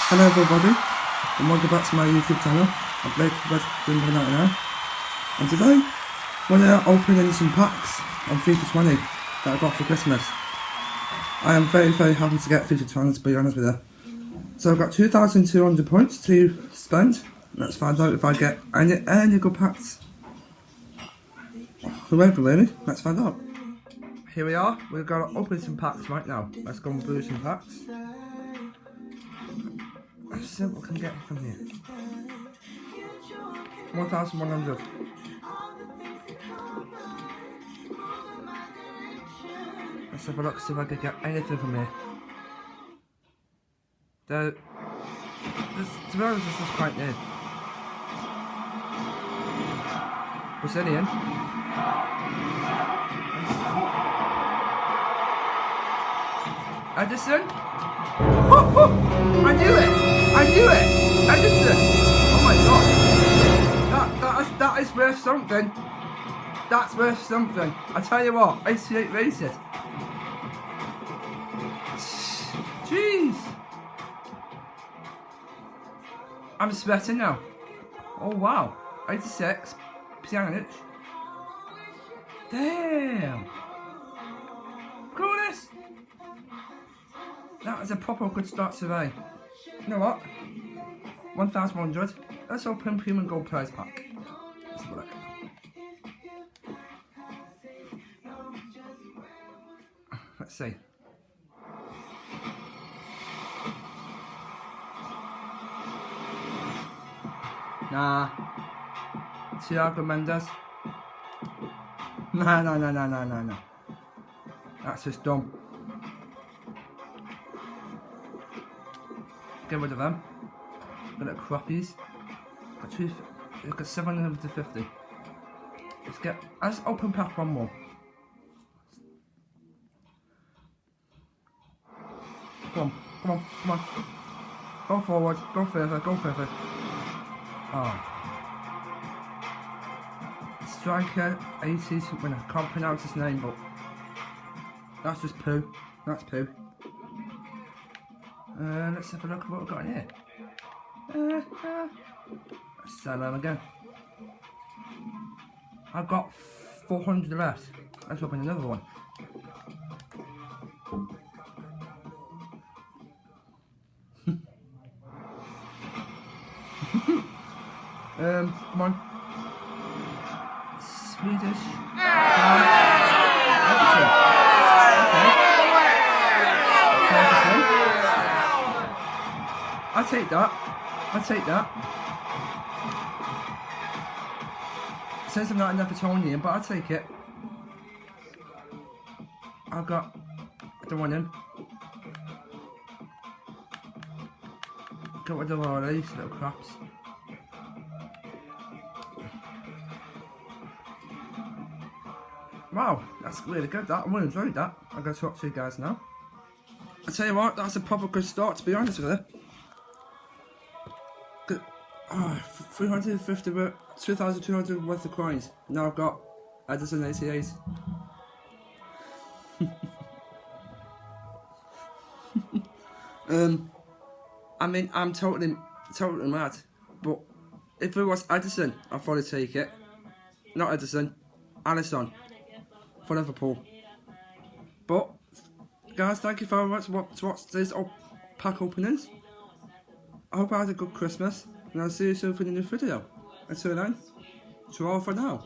Hello everybody, and welcome back to my YouTube channel. I'm Blake Red 99, and today we're opening some packs on FIFA 20 that I got for Christmas. I am very happy to get FIFA 20, to be honest with you. So I've got 2,200 points to spend. Let's find out if I get any good packs. Whoever really, let's find out. Here we are, we're going to open some packs right now. Let's go and through some packs. Let's see what we can get from here. 1,100. Let's have a look, see if I can get anything from here. To be honest, this is quite new. Brazilian. Edison? I knew it! I knew it! Edison! Oh my god! That is worth something. That's worth something. I tell you what, 88 rated. Jeez! I'm sweating now. Oh wow. 86. Pjanic. Damn! Look at this! That is a proper good start today. You know what? 1,100. Let's open Premium Gold Prize Pack. Let's have a look. Let's see. Nah. Thiago Mendes. No. That's just dumb. Get rid of them. Got little crappies. Got 750. Let's open pack one more. Come on. Go forward, go further. Oh. Striker 80 something, I can't pronounce his name, but that's just poo. That's poo. Let's have a look at what we've got in here. Let's sell them again. I've got 400 left. Let's open another one. Come on. Swedish. I'll take that. Since I'm not an Evertonian, but I'll take it. I don't want him. Got rid of all these little craps. Wow, that's really good. That I really enjoyed that. I'm going to talk to you guys now. I tell you what, that's a proper good start, to be honest with you. 350, 2,200 worth of coins. Now I've got Edison 88. I mean, I'm totally mad. But if it was Edison, I'd probably take it. Not Edison, Alisson for Liverpool. But guys, thank you very much to watch these pack openings. I hope I had a good Christmas, and I'll see you soon for the new video. Until then, ciao for now.